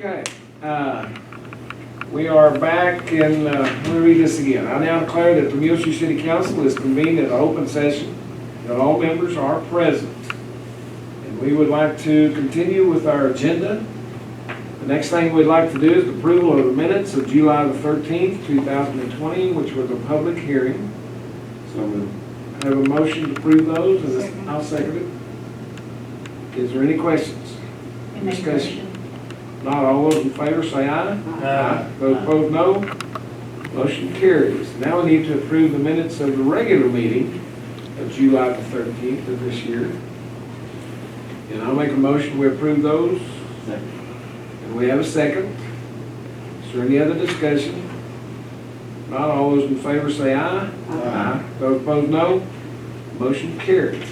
Okay, we are back and let me read this again. I now declare that the Muleshoe City Council is convened in an open session, that all members are present. And we would like to continue with our agenda. The next thing we'd like to do is the approval of the minutes of July the 13th, 2020, which was a public hearing. So we have a motion to approve those, and I'll second it. Is there any questions? Discussion? Not all those in favor say aye. Aye. Those opposed, no. Motion carries. Now we need to approve the minutes of the regular meeting of July the 13th of this year. And I'll make a motion we approve those. And we have a second. Is there any other discussion? Not all those in favor say aye. Aye. Those opposed, no. Motion carries.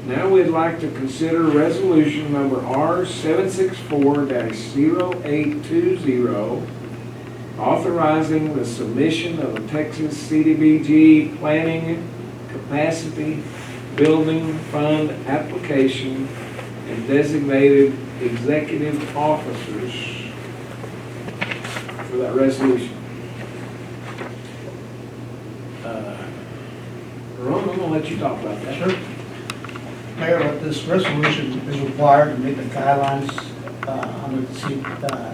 Now we'd like to consider resolution number R-764-0820, authorizing the submission of a TxCDBG Planning Capacity Building Fund application and designated executive officers for that resolution. Vernon, I'm going to let you talk about that. Sure. Mayor, this resolution is required to meet the guidelines under the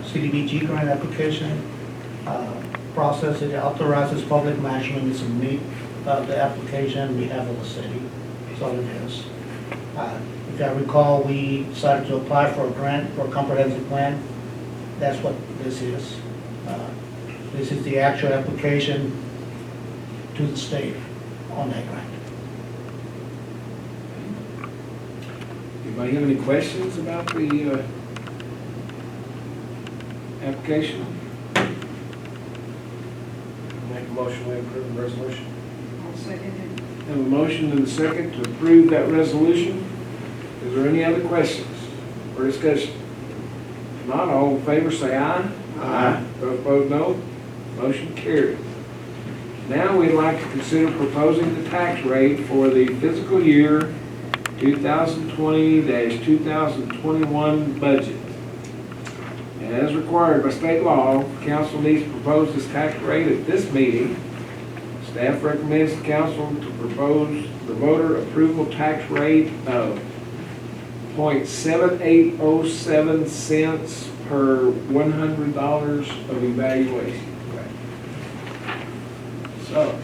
CDBG grant application process. It authorizes public management to submit the application on behalf of the city. That's all it is. If I recall, we decided to apply for a grant for a comprehensive plan. That's what this is. This is the actual application to the state on that grant. Anybody have any questions about the application? Make a motion to approve the resolution. I'll second it. Have a motion and a second to approve that resolution. Is there any other questions or discussion? If not, all in favor say aye. Aye. Those opposed, no. Motion carried. Now we'd like to consider proposing the tax rate for the fiscal year 2020-2021 budget. And as required by state law, council needs to propose this tax rate at this meeting. Staff recommends the council to propose the voter approval tax rate of 0.7807 cents per $100 of evaluation. So,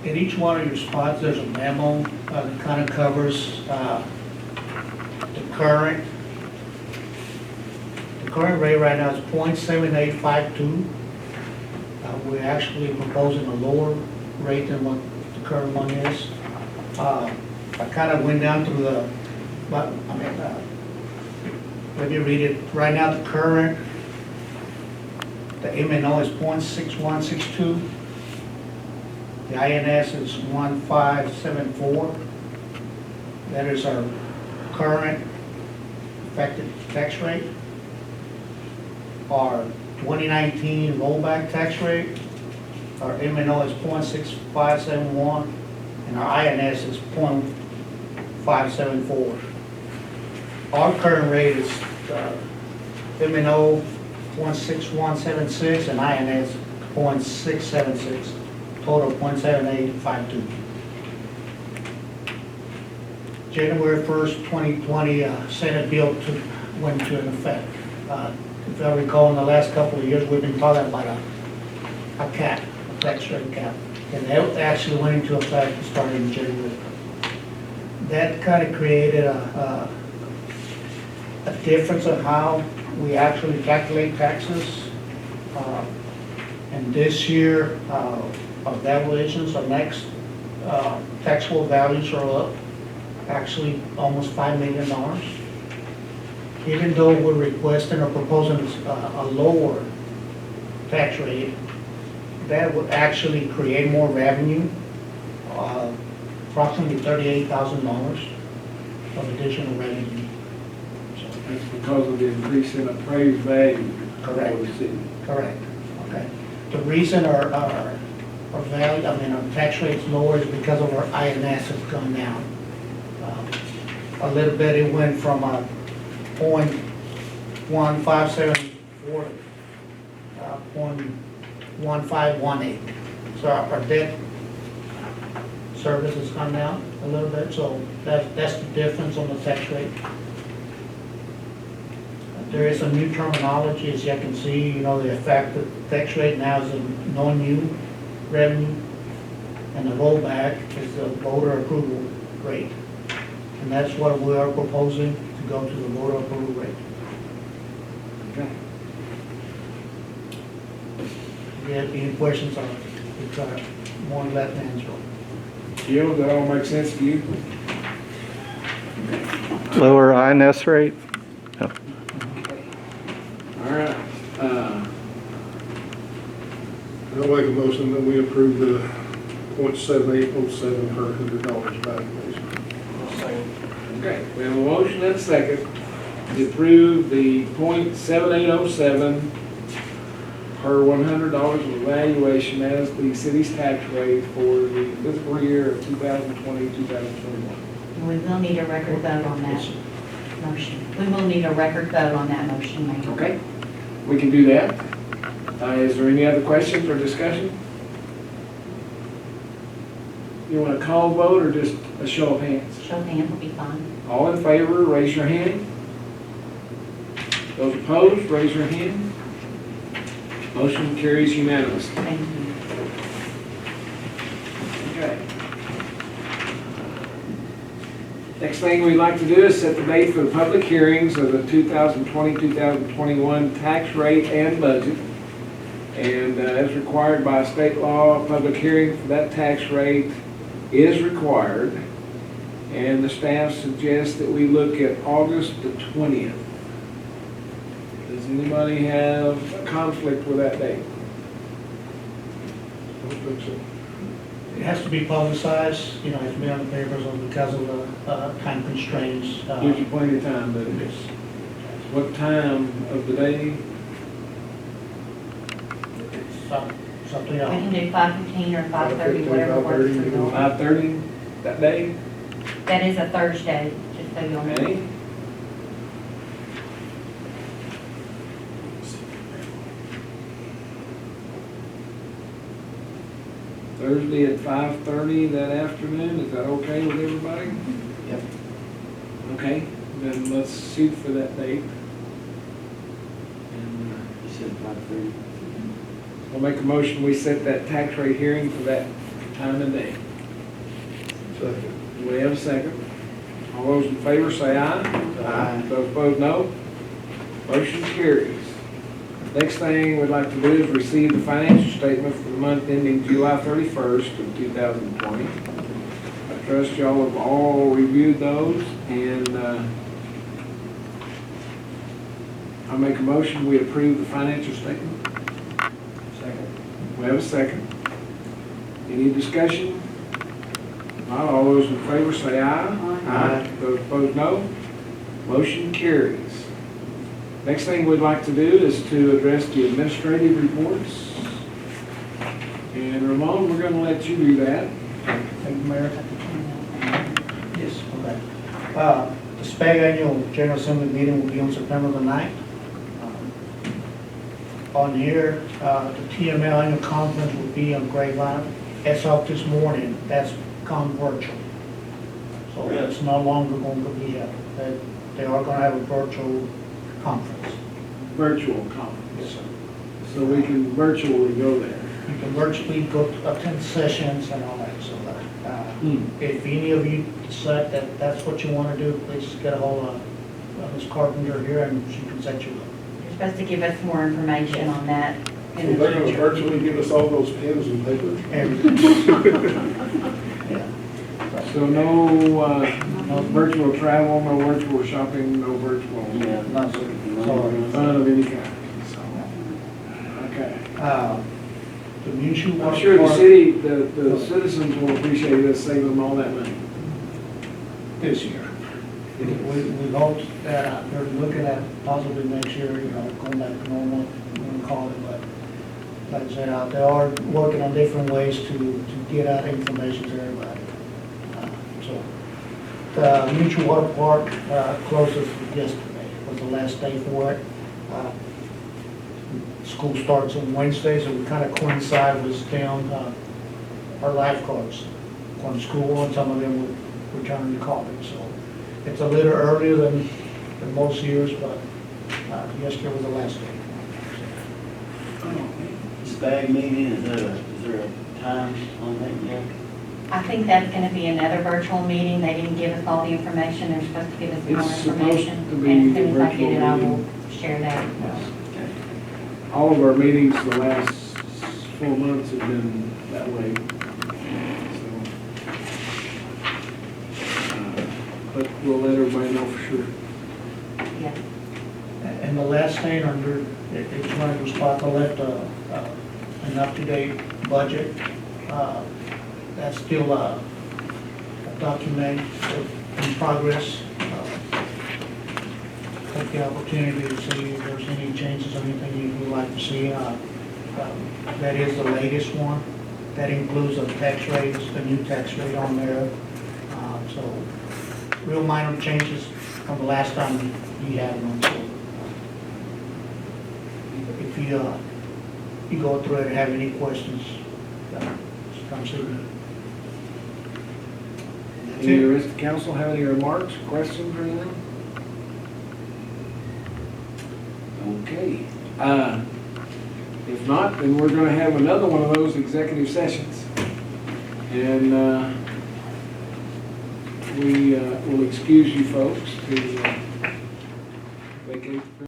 In each one of your spots, there's a memo that kind of covers the current rate right now is 0.7852. We're actually proposing a lower rate than what the current one is. I kind of went down through the, but I mean, let me read it. Right now, the current, the MNO is 0.6162. The INS is 1574. That is our current effective tax rate. Our 2019 rollback tax rate, our MNO is 0.6571, and our INS is 0.574. Our current rate is MNO 0.6176 and INS 0.676. Total 0.7852. January 1st, 2020, Senate bill went into effect. If I recall, in the last couple of years, we've been talking about a cap, a tax rate cap. And that actually went into effect starting in January. That kind of created a difference of how we actually calculate taxes. And this year, our valuations, our next taxable values are up actually almost $5 million. Even though we're requesting or proposing a lower tax rate, that would actually create more revenue, approximately $38,000 of additional revenue. so that's because of the increase in appraised value. Correct. of the city. Correct. Okay. The reason our value, I mean, our tax rate is lower is because of our INS has gone down. A little bit, it went from a .1518. So our debt service has come down a little bit, so that's the difference on the tax rate. There is some new terminology, as you can see, the effect of the tax rate now is a non-new revenue, and the rollback is the voter approval rate. And that's what we are proposing, to go to the voter approval rate. Okay. If you have any questions on it, we'll try more than let me answer. Gil, does that all make sense to you? Lower INS rate? No. All right. I'll make a motion that we approve the .7807 per $100 valuation. Okay, we have a motion and a second to approve the .7807 per $100 of evaluation as the city's tax rate for the fiscal year of 2020, 2021. We will need a record vote on that motion. We will need a record vote on that motion, Mayor. Okay, we can do that. Is there any other questions or discussion? You want a call vote or just a show of hands? Show of hands will be fine. All in favor, raise your hand. Those opposed, raise your hand. Motion carries unanimously. Thank you. Okay. Next thing we'd like to do is set the date for the public hearings of the 2020-2021 tax rate and budget. And as required by state law, a public hearing for that tax rate is required. And the staff suggests that we look at August the 20th. Does anybody have a conflict with that date? I don't think so. It has to be publicized, it's been on the papers because of the time constraints. Gives you plenty of time, but Yes. what time of the day? It's up to We y'all. can do 5:15 or 5:30, 5:15, whatever works for 5:30. you. 5:30 that day? That is a Thursday, just so you'll know. Okay. Thursday at 5:30 that afternoon, is that okay with everybody? Yep. Okay, then let's shoot for that date. And You said 5:30. I'll make a motion, we set that tax rate hearing for that time and day. Second. Do we have a second? All those in favor say aye. Aye. Those opposed, no. Motion carries. Next thing we'd like to do is receive the financial statement for the month ending July 31st of 2020. I trust y'all have all reviewed those, and I'll make a motion, we approve the financial statement. Second. We have a second. Any discussion? Not all those in favor say aye. Aye. Those opposed, no. Motion carries. Next thing we'd like to do is to address the administrative reports. And Ramon, we're going to let you do that. Thank you, Mayor. Yes, okay. The SPAG Annual General Assembly meeting will be on September the 9th. On here, the TML Annual Conference will be on Grapevine. As of this morning, that's gone virtual. So it's no longer going to be held. They are going to have a virtual conference. Virtual conference. Yes, sir. So we can virtually go there. You can virtually go to attend sessions and all that, so if any of you decide that that's what you want to do, please get a hold of Ms. Carpenter here and she can set you up. You're supposed to give us more information on that So in they're the going to future. virtually give us all those pens and paper? And, yeah. So no virtual travel, no virtual shopping, no virtual Yeah. Not so- fun of any kind. So, okay. The Muleshoe I'm Water sure the Park city, the citizens will appreciate us saving them all that money. this year. We hope that they're looking at possibly next year, going back to normal, we call it, but like I said, they are working on different ways to get out information to everybody. So, the Muleshoe Water Park closed yesterday, was the last day for it. Uh, School starts on Wednesday, so we kind of coincide with staying on our lifeguards going to school, and some of them will return to college. So it's a little earlier than most years, but yesterday was the last day. SPAG meeting, is there a time on that yet? I think that's gonna be another virtual meeting. They didn't give us all the information. They're supposed to give us more It's supposed information. to be And as soon as I virtual get it, I will meeting. share that. Okay. All of our meetings the last 4 months have been that way. So, but we'll let everybody know for sure. Yeah. And the last thing under, it's one of those spots, I left an up-to-date budget. That's still a document in progress. Take the opportunity to see if there's any changes or anything you would like to see. That is the latest one. That includes the tax rates, the new tax rate on there. So real minor changes from the last time you had one. So if you go through it and have any questions, just come see me. That's Any of it. the rest of the council have any remarks, questions, or anything? Okay. If not, then we're gonna have another one of those executive sessions. And we will excuse you folks to vacate the